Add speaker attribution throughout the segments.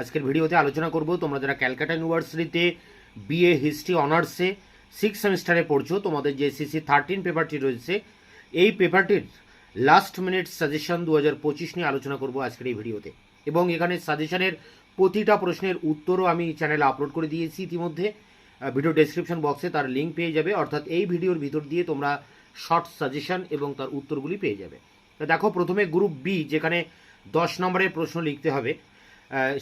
Speaker 1: আজকের ভিডিওতে আলোচনা করব তোমরা যারা ক্যালকাটা ইউনিভার্সিটিতে বিএ হিস্ট্রি অনার্সে 6 সেমিস্টারে পড়ছো, তোমাদের যে সিসি 13 পেপারটি রয়েছে, এই পেপারটির লাস্ট মিনিট সাজেশন 2025 নিয়ে আলোচনা করব আজকের এই ভিডিওতে। এবং এখানে সাজেশনের প্রতিটা প্রশ্নের উত্তরও আমি চ্যানেলে আপলোড করে দিয়েছি ইতিমধ্যে। ভিডিও ডেসক্রিপশন বক্সে তার লিঙ্ক পেয়ে যাবে, অর্থাৎ এই ভিডিওর ভিতর দিয়ে তোমরা শর্ট সাজেশন এবং তার উত্তরগুলি পেয়ে যাবে। তো দেখো, প্রথমে গ্রুপ বি, যেখানে 10 নম্বরের প্রশ্ন লিখতে হবে,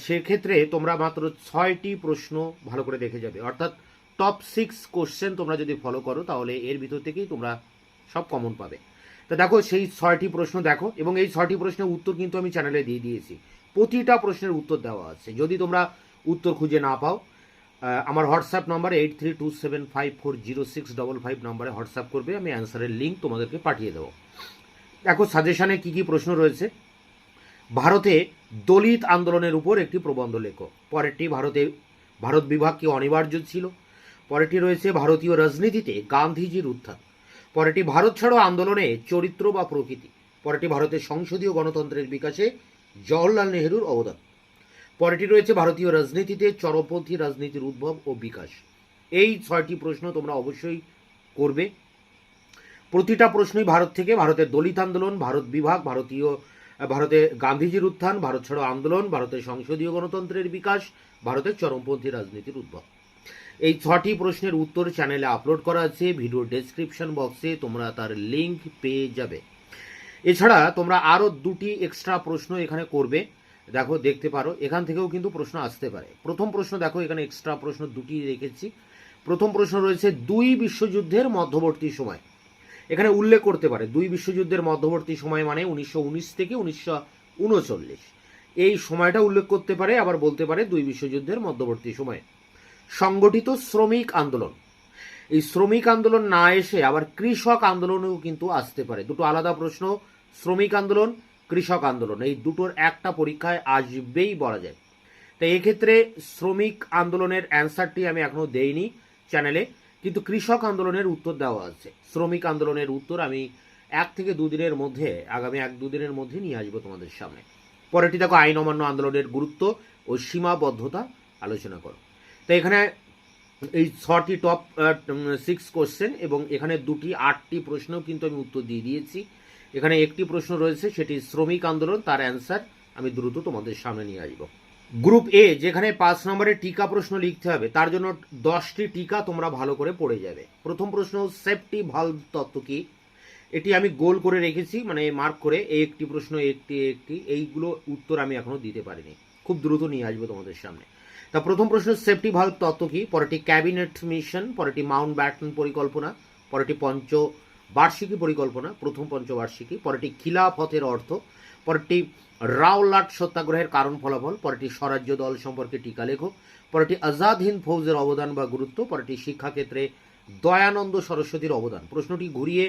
Speaker 1: সেক্ষেত্রে তোমরা মাত্র 6টি প্রশ্ন ভালো করে দেখে যাবে, অর্থাৎ টপ 6 কোশ্চেন তোমরা যদি ফলো করো তাহলে এর ভিতর থেকেই তোমরা সব কমন পাবে। তো দেখো, সেই 6টি প্রশ্ন দেখো, এবং এই 6টি প্রশ্নের উত্তর কিন্তু আমি চ্যানেলে দিয়ে দিয়েছি। প্রতিটা প্রশ্নের উত্তর দেওয়া আছে। যদি তোমরা উত্তর খুঁজে না পাও, আমার হোয়াটসঅ্যাপ নাম্বার 8327540655 নাম্বারে হোয়াটসঅ্যাপ করবে, আমি অ্যান্সারের লিঙ্ক তোমাদেরকে পাঠিয়ে দেবো। দেখো, সাজেশনে কি কি প্রশ্ন রয়েছে। ভারতে দলিত আন্দোলনের উপর একটি প্রবন্ধ লেখো। পরেরটি, ভারত বিভাগ কি অনিবার্য ছিল। পরেরটি রয়েছে ভারতীয় রাজনীতিতে গান্ধীজির উত্থান। পরেরটি ভারত ছাড়ো আন্দোলনে চরিত্র বা প্রকৃতি। পরেরটি ভারতের সংসদীয় গণতন্ত্রের বিকাশে জওহরলাল নেহরুর অবদান। পরেরটি রয়েছে ভারতীয় রাজনীতিতে চরমপন্থী রাজনীতির উদ্ভব ও বিকাশ। এই 6টি প্রশ্ন তোমরা অবশ্যই করবে। প্রতিটা প্রশ্নই ভারত থেকে, ভারতের দলিত আন্দোলন, ভারত বিভাগ, ভারতে গান্ধীজির উত্থান, ভারত ছাড়ো আন্দোলন, ভারতের সংসদীয় গণতন্ত্রের বিকাশ, ভারতের চরমপন্থী রাজনীতির উদ্ভব। এই 6টি প্রশ্নের উত্তর চ্যানেলে আপলোড করা আছে, ভিডিও ডেসক্রিপশন বক্সে তোমরা তার লিঙ্ক পেয়ে যাবে। এছাড়া তোমরা আরও 2টি এক্সট্রা প্রশ্ন এখানে করবে। দেখো, দেখতে পারো, এখান থেকেও কিন্তু প্রশ্ন আসতে পারে। প্রথম প্রশ্ন দেখো, এখানে এক্সট্রা প্রশ্ন 2টি রেখেছি। প্রথম প্রশ্ন রয়েছে 2 বিশ্বযুদ্ধের মধ্যবর্তী সময়। এখানে উল্লেখ করতে পারে 2 বিশ্বযুদ্ধের মধ্যবর্তী সময় মানে 1919 থেকে 1939, এই সময়টা উল্লেখ করতে পারে। আবার বলতে পারে 2 বিশ্বযুদ্ধের মধ্যবর্তী সময়ে সংগঠিত শ্রমিক আন্দোলন। এই শ্রমিক আন্দোলন না এসে আবার কৃষক আন্দোলনেও কিন্তু আসতে পারে। দুটো আলাদা প্রশ্ন, শ্রমিক আন্দোলন, কৃষক আন্দোলন, এই দুটোর একটা পরীক্ষায় আসবেই বলা যায়। তাই এক্ষেত্রে শ্রমিক আন্দোলনের অ্যান্সারটি আমি এখনো দেইনি চ্যানেলে, কিন্তু কৃষক আন্দোলনের উত্তর দেওয়া আছে। শ্রমিক আন্দোলনের উত্তর আমি 1 থেকে 2 দিনের মধ্যে, আগামী 1-2 দিনের মধ্যে নিয়ে আসবো তোমাদের সামনে। পরেরটি দেখো, আইন অমান্য আন্দোলনের গুরুত্ব ও সীমাবদ্ধতা আলোচনা করো। তো এখানে এই 6টি টপ 6 কোশ্চেন, এবং এখানে 2টি 8টি প্রশ্ন কিন্তু আমি উত্তর দিয়ে দিয়েছি। এখানে একটি প্রশ্ন রয়েছে, সেটি শ্রমিক আন্দোলন, তার অ্যান্সার আমি দ্রুত তোমাদের সামনে নিয়ে আসবো। গ্রুপ এ, যেখানে 5 নম্বরের টিকা প্রশ্ন লিখতে হবে, তার জন্য 10টি টিকা তোমরা ভালো করে পড়ে যাবে। প্রথম প্রশ্ন, সেফটি ভালভ তত্ত্ব কি। এটি আমি গোল করে রেখেছি, মানে মার্ক করে, একটি প্রশ্ন একটি, এইগুলো উত্তর আমি এখনো দিতে পারিনি, খুব দ্রুত নিয়ে আসবো তোমাদের সামনে। তা প্রথম প্রশ্ন, সেফটি ভালভ তত্ত্ব কি। পরেরটি ক্যাবিনেট মিশন, পরেরটি মাউন্ট ব্যাটন পরিকল্পনা, পরেরটি পঞ্চবার্ষিকী পরিকল্পনা, প্রথম পঞ্চবার্ষিকী, পরেরটি খিলাফতের অর্থ, পরেরটি রাওলাট সত্যাগ্রহের কারণ ফলাফল, পরেরটি স্বরাজ্য দল সম্পর্কে টিকা লেখো, পরেরটি আজাদ হিন্দ ফৌজের অবদান বা গুরুত্ব, পরেরটি শিক্ষাক্ষেত্রে দয়ানন্দ সরস্বতীর অবদান। প্রশ্নটি ঘুরিয়ে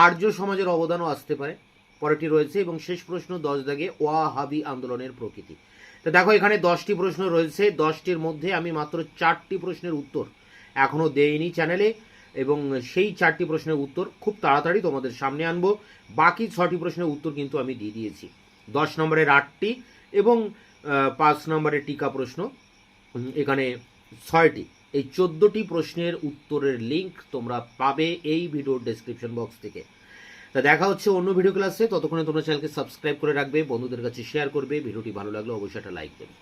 Speaker 1: আর্য সমাজের অবদানও আসতে পারে। পরেরটি রয়েছে, এবং শেষ প্রশ্ন 10 দাগে, ওয়াহাবি আন্দোলনের প্রকৃতি। তো দেখো, এখানে 10টি প্রশ্ন রয়েছে, 10টির মধ্যে আমি মাত্র 4টি প্রশ্নের উত্তর এখনো দেইনি চ্যানেলে, এবং সেই 4টি প্রশ্নের উত্তর খুব তাড়াতাড়ি তোমাদের সামনে আনবো। বাকি 6টি প্রশ্নের উত্তর কিন্তু আমি দিয়ে দিয়েছি। 10 নম্বরের 8টি এবং 5 নম্বরের টিকা প্রশ্ন, এখানে 6টি, এই 14টি প্রশ্নের উত্তরের লিঙ্ক তোমরা পাবে এই ভিডিওর ডেসক্রিপশন বক্স থেকে। তা দেখা হচ্ছে অন্য ভিডিও ক্লাসে। ততক্ষণে তোমরা চ্যানেলকে সাবস্ক্রাইব করে রাখবে, বন্ধুদের কাছে শেয়ার করবে, ভিডিওটি ভালো লাগলে অবশ্যই একটা লাইক দেবে।